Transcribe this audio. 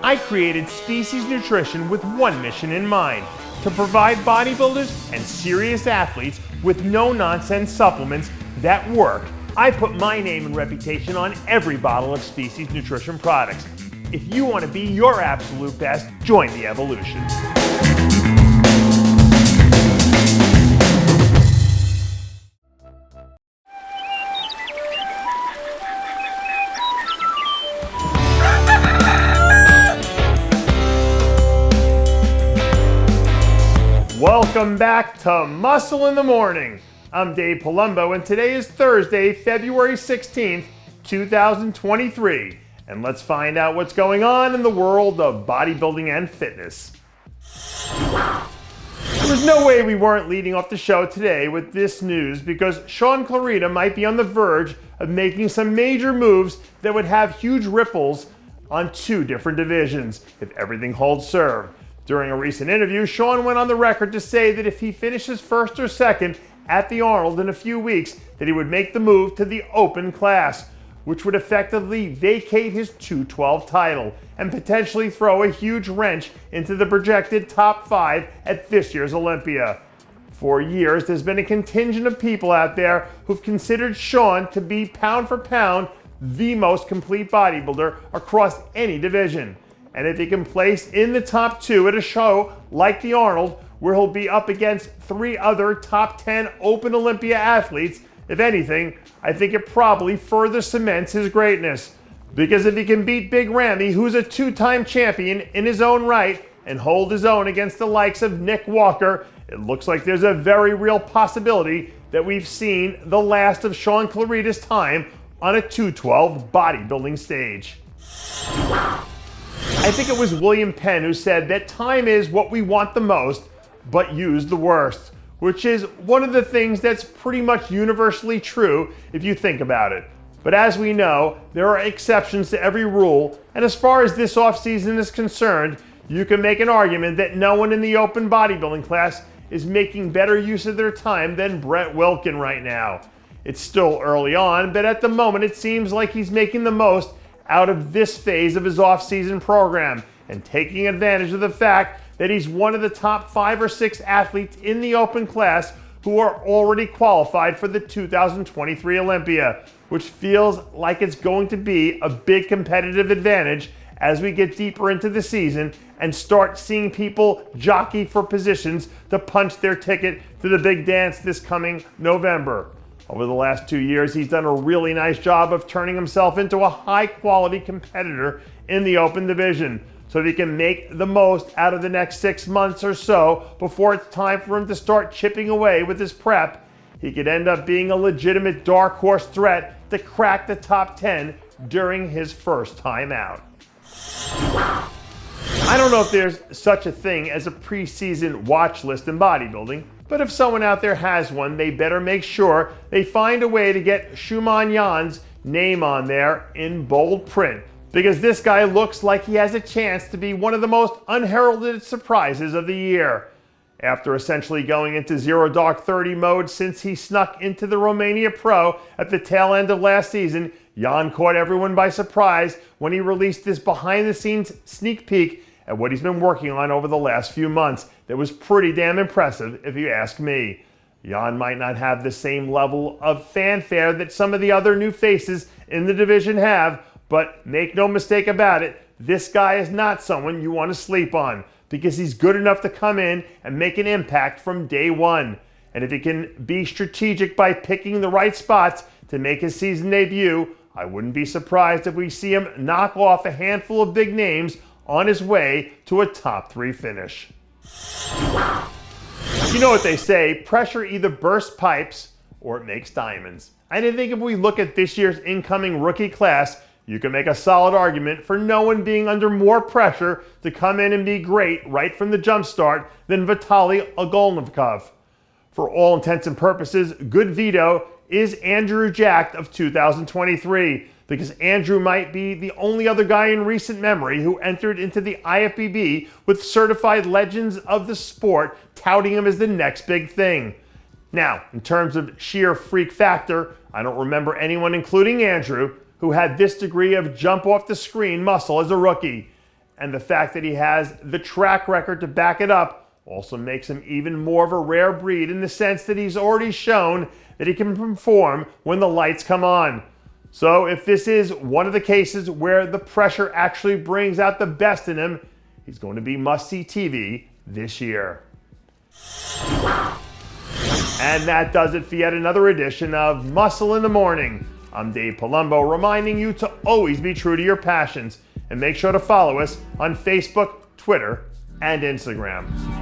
I created Species Nutrition with one mission in mind: to provide bodybuilders and serious athletes with no-nonsense supplements that work. I put my name and reputation on every bottle of Species Nutrition products. If you want to be your absolute best, join the evolution. Welcome back to Muscle in the Morning. I'm Dave Palumbo, and today is Thursday, February 16th, 2023. And let's find out what's going on in the world of bodybuilding and fitness. There was no way we weren't leading off the show today with this news, because Shawn Clarida might be on the verge of making some major moves that would have huge ripples on two different divisions if everything holds serve. During a recent interview, Shawn went on the record to say that if he finishes first or second at the Arnold in a few weeks, that he would make the move to the open class, which would effectively vacate his 212 title and potentially throw a huge wrench into the projected top 5 at this year's Olympia. For years, there's been a contingent of people out there who've considered Shawn to be pound for pound the most complete bodybuilder across any division. And if he can place in the top 2 at a show like the Arnold, where he'll be up against 3 other top 10 Open Olympia athletes, if anything, I think it probably further cements his greatness. Because if he can beat Big Ramy, who's a 2-time champion in his own right, and hold his own against the likes of Nick Walker, it looks like there's a very real possibility that we've seen the last of Shawn Clarida's time on a 212 bodybuilding stage. I think it was William Penn who said that time is what we want the most, but use the worst, which is one of the things that's pretty much universally true if you think about it. But as we know, there are exceptions to every rule, and as far as this offseason is concerned, you can make an argument that no one in the open bodybuilding class is making better use of their time than Brett Wilkin right now. It's still early on, but at the moment it seems like he's making the most out of this phase of his off-season program and taking advantage of the fact that he's one of the top 5 or 6 athletes in the open class who are already qualified for the 2023 Olympia, which feels like it's going to be a big competitive advantage as we get deeper into the season and start seeing people jockey for positions to punch their ticket to the big dance this coming November. Over the last 2 years, he's done a really nice job of turning himself into a high-quality competitor in the open division, so that he can make the most out of the next 6 months or so before it's time for him to start chipping away with his prep. He could end up being a legitimate dark horse threat to crack the top 10 during his first time out. I don't know if there's such a thing as a preseason watch list in bodybuilding, but if someone out there has one, they better make sure they find a way to get Shuman Yan's name on there in bold print, because this guy looks like he has a chance to be one of the most unheralded surprises of the year. After essentially going into zero dark 30 mode since he snuck into the Romania Pro at the tail end of last season, Yan caught everyone by surprise when he released this behind-the-scenes sneak peek at what he's been working on over the last few months. That was pretty damn impressive, if you ask me. Yan might not have the same level of fanfare that some of the other new faces in the division have, but make no mistake about it, this guy is not someone you want to sleep on, because he's good enough to come in and make an impact from day one. And if he can be strategic by picking the right spots to make his season debut, I wouldn't be surprised if we see him knock off a handful of big names on his way to a top 3 finish. You know what they say, pressure either bursts pipes or it makes diamonds. And I think if we look at this year's incoming rookie class, you can make a solid argument for no one being under more pressure to come in and be great right from the jump start than Vitaly Ogolnikov. For all intents and purposes, Good Vito is Andrew Jacked of 2023, because Andrew might be the only other guy in recent memory who entered into the IFBB with certified legends of the sport touting him as the next big thing. Now, in terms of sheer freak factor, I don't remember anyone, including Andrew, who had this degree of jump off the screen muscle as a rookie. and the fact that he has the track record to back it up also makes him even more of a rare breed in the sense that he's already shown that he can perform when the lights come on. So if this is one of the cases where the pressure actually brings out the best in him, he's going to be must-see TV this year. And that does it for yet another edition of Muscle in the Morning. I'm Dave Palumbo, reminding you to always be true to your passions, and make sure to follow us on Facebook, Twitter, and Instagram.